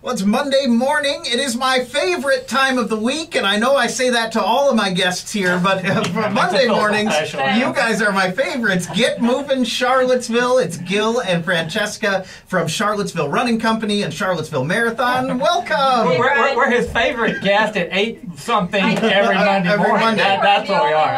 Well, it's Monday morning. It is my favorite time of the week, and I know I say that to all of my guests here, but for Monday mornings, you guys are my favorites. Get moving, Charlottesville. It's Gil and Francesca from Charlottesville Running Company and Charlottesville Marathon. Welcome. We're his favorite guest at 8-something every Monday morning. That's what we are.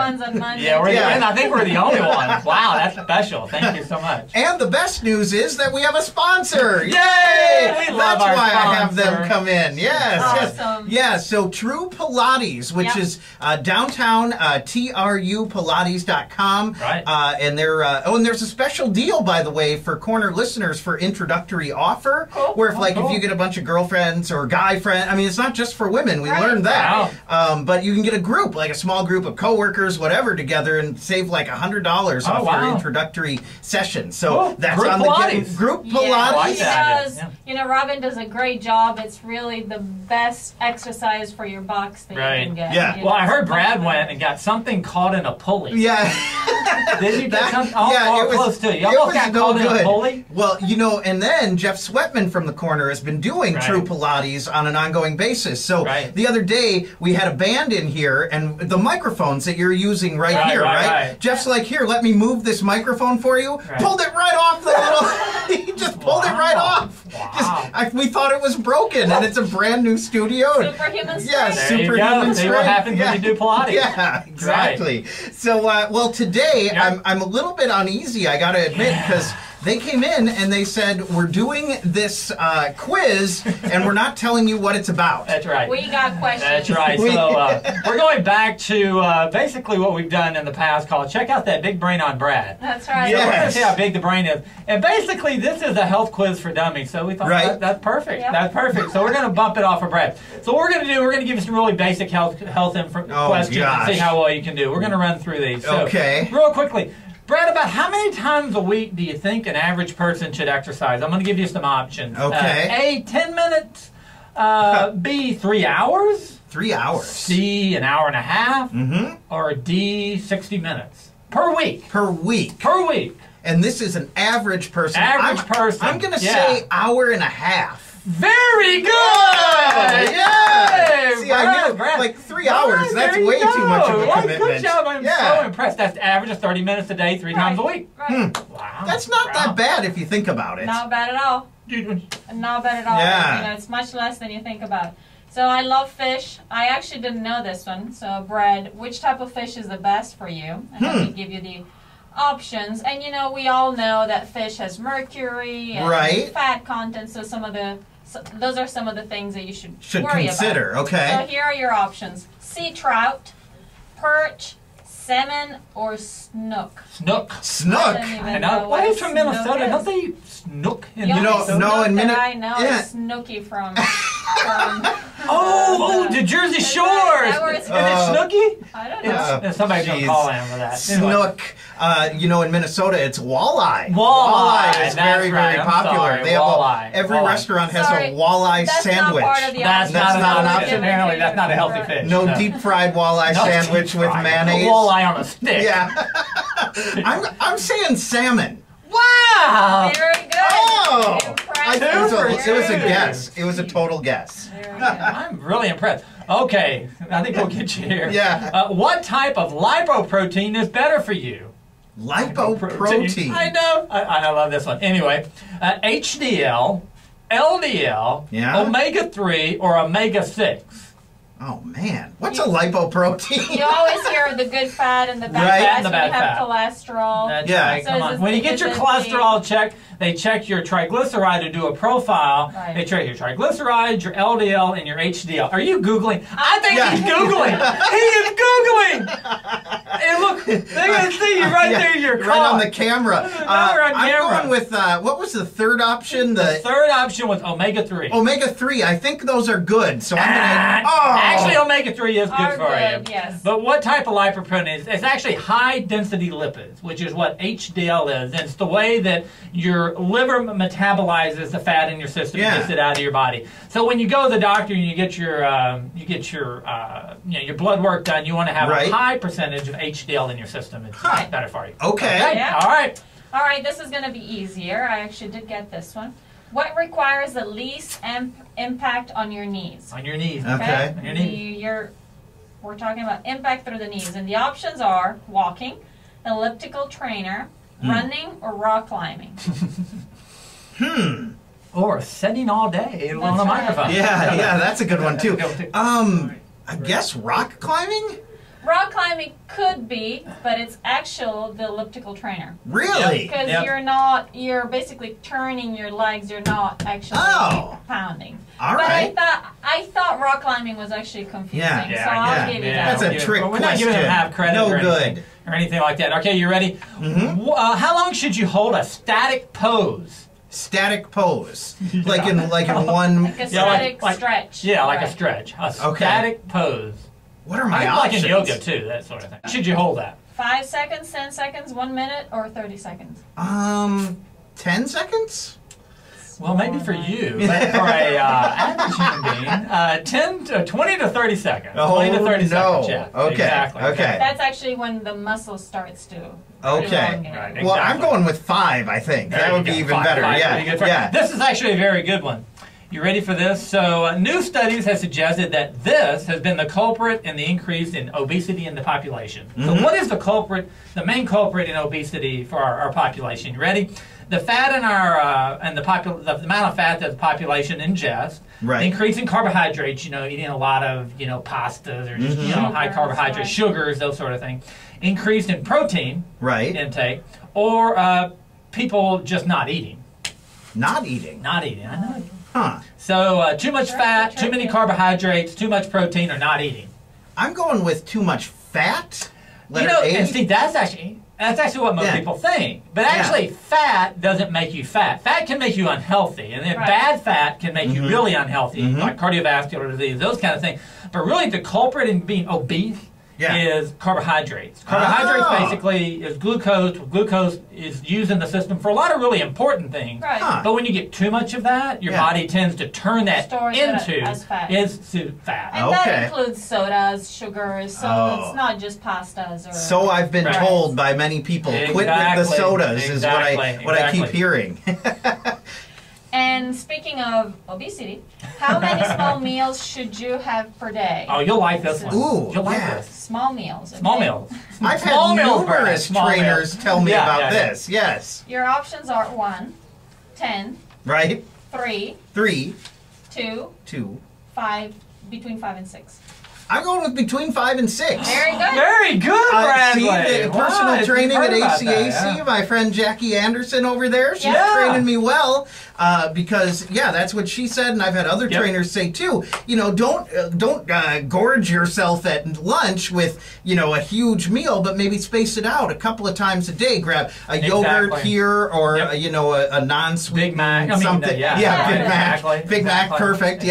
Yeah, and I think we're the only ones. Wow, that's special. Thank you so much. And the best news is that we have a sponsor. Yay! We love our sponsor. I have them come in. Yes. Awesome. Yeah, so True Pilates, which is downtown, trupilates.com. Right. And they're, and there's a special deal, by the way, for Corner listeners for introductory offer, where if you get a bunch of girlfriends or guy friends, I mean, it's not just for women, we learned that. Wow. But you can get a group, like a small group of coworkers, whatever, together and save like $100 off your introductory session. So that's group on Pilates. the Group Pilates. Yeah, like he that. does. You know, Robin does a great job. It's really the best exercise for your bucks that you can get. Yeah. You Well, know, I heard Brad went and got something caught in a pulley. Yeah. Did you get something? Yeah, it was close to it. You it almost was got no caught in a good. pulley? Well, you know, and then Jeff Sweatman from the Corner has been doing True Pilates on an ongoing basis. So the other day we had a band in here, and the microphones that you're using here, right? Jeff's like, here, let me move this microphone for you. Pulled it right off the little. He just pulled it right off. Wow. We thought it was broken, and it's a brand new studio. Superhuman strength. Yeah, superhuman strength. See what happens when you do Pilates. Yeah, exactly. So, well, today I'm a little bit uneasy, I got to admit, because they came in and they said, we're doing this quiz, and we're not telling you what it's about. That's right. We got questions. That's right. So we're going back to basically what we've done in the past called Check Out That Big Brain on Brad. That's right. So we're going to see how big the brain is. And basically, this is a health quiz for dummies. So we thought that's perfect. Yep. That's perfect. So we're going to bump it off of Brad. So what we're going to do, we're going to give you some really basic health questions and see how well you can do. We're going to run through these. So, real quickly. Brad, about how many times a week do you think an average person should exercise? I'm going to give you some options. A, 10 minutes. B, 3 hours. 3 hours. C, an hour and a half. Or D, 60 minutes. Per week. Per week. Per week. And this is an average person. Average person. I'm going to say hour and a half. Very good! Yeah! See, Brad, I knew, Brad. like 3 hours, that's way too much of a commitment. Good job, I'm so impressed. That's the average of 30 minutes a day, 3 times a week. Wow. That's not that bad if you think about it. Not bad at all. Not bad at all. Yeah. You know, it's much less than you think about. So I love fish. I actually didn't know this one. So Brad, which type of fish is the best for you? And let me give you the options. And you know, we all know that fish has mercury and fat content, so those are some of the things that you should worry consider. about. Okay. So here are your options: sea trout, perch, salmon, or snook. Snook. Snook. I know. Why are you from Minnesota? Don't they eat snook in Minnesota? No, in Minnesota. I know is Snooky from the Jersey Shore. Is it Snooky? I don't know. Somebody's going to call him for that. Snook. You know, in Minnesota, it's walleye. Walleye is very, very popular. They have every restaurant has a walleye sandwich. That's not an option. Apparently, that's not a healthy fish. No deep fried walleye sandwich with mayonnaise. Walleye on a stick. Yeah. I'm saying salmon. Wow! Very good. Oh! It was a guess. It was a total guess. I'm really impressed. Okay, I think we'll get you here. Yeah. What type of lipoprotein is better for you? Lipoprotein. I know. I love this one. Anyway, HDL, LDL, omega-3, or omega-6. Oh, man. What's a lipoprotein? You always hear the good fat and the bad fat. And the bad fat. Cholesterol. That's right. Come on. When you get your cholesterol checked, they check your triglyceride to do a profile. They check your triglycerides, your LDL, and your HDL. Are you Googling? I think he's Googling. He is Googling. Hey, look, they're going to see you right there in your car. Right on the camera. I'm going with, what was the third option? The third option was omega-3. Omega-3, I think those are good. So I'm going to... Actually, omega-3 is good for you. Yes. But what type of lipoprotein is? It's actually high-density lipids, which is what HDL is. And it's the way that your liver metabolizes the fat in your system and gets it out of your body. So when you go to the doctor and you get your your blood work done, you want to have a high percentage of HDL in your system. It's better for you. Okay. Yeah. All right. All right. This is going to be easier. I actually did get this one. What requires the least impact on your knees? On your knees. Okay. On your knees. We're talking about impact through the knees. And the options are walking, elliptical trainer, running, or rock climbing. Or sitting all day on a microphone. Yeah, that's a good one too. I guess rock climbing? Rock climbing could be, but it's actual the elliptical trainer. Really? Because you're basically turning your legs, you're not actually pounding. All right. But I thought rock climbing was actually confusing, so I'll give you that. That's a trick question. We're not giving them half credit or anything like that. Okay, you ready? How long should you hold a static pose? Static pose, like in one, like a static stretch. Yeah, like a stretch. A static pose. What are my options? Like in yoga too, that sort of thing. Should you hold that? 5 seconds, 10 seconds, 1 minute, or 30 seconds? 10 seconds? Well, maybe for you, but for a average human being, 20 to 30 seconds. 20 to 30 seconds, yeah. Okay, exactly. Okay. That's actually when the muscle starts to elongate. Right, exactly. Well, I'm going with 5, I think. That would be even better. Yeah. This is actually a very good one. You ready for this? So, new studies have suggested that this has been the culprit in the increase in obesity in the population. So, what is the main culprit in obesity for our population? You ready? The fat in our the amount of fat that the population ingests, increasing carbohydrates. Eating a lot of pastas or just high carbohydrate sugars, those sort of things. Increase in protein intake, or people just not eating. Not eating. Not eating. I know. Huh. So too much fat, too many carbohydrates, too much protein, or not eating. I'm going with too much fat. And see, that's actually what most people think. But actually, fat doesn't make you fat. Fat can make you unhealthy, and then bad fat can make you really unhealthy, like cardiovascular disease, those kind of things. But really, the culprit in being obese is carbohydrates. Carbohydrates basically is glucose. Glucose is used in the system for a lot of really important things. But when you get too much of that, your body tends to turn that into fat. And that includes sodas, sugars, so it's not just pastas. So I've been told by many people, quit with the sodas is what I keep hearing. And speaking of obesity, how many small meals should you have per day? Oh, you'll like this one. Ooh, you'll like this. Small meals. Okay? Small meals. I've had numerous trainers tell me about this. Yes. Your options are 1, 10. Right. 3. 3. 2. 5. Between 5 and 6. I'm going with between 5 and 6. Very good. Very good, Bradley. See, the personal training at ACAC, my friend Jackie Anderson over there, she's training me well because, that's what she said, and I've had other trainers say too. Don't gorge yourself at lunch with, a huge meal, but maybe space it out a couple of times a day. Grab a yogurt here or, a non-sweet Big Mac. something. Big Mac. Big Mac, perfect,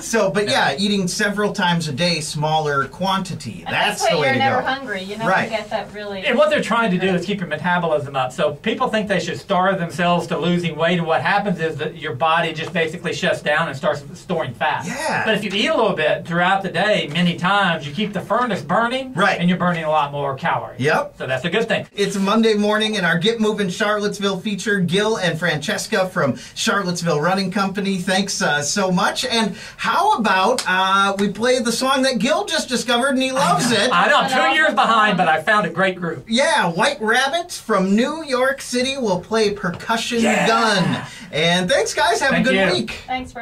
So, but eating several times a day, smaller quantity. That's the way to go. You're never hungry. You never get that really. And what they're trying to do is keep your metabolism up. So people think they should starve themselves to losing weight, and what happens is that your body just basically shuts down and starts storing fat. But if you eat a little bit throughout the day, many times, you keep the furnace burning, and you're burning a lot more calories. So that's a good thing. It's Monday morning, and our Get Moving Charlottesville feature, Gil and Francesca from Charlottesville Running Company. Thanks so much. And how about we play the song that Gil just discovered, and he loves it. I know, I'm 2 years behind, but I found a great group. White Rabbit from New York City will play Percussion Gun. And thanks, guys. Have a good week. Thanks, Brad.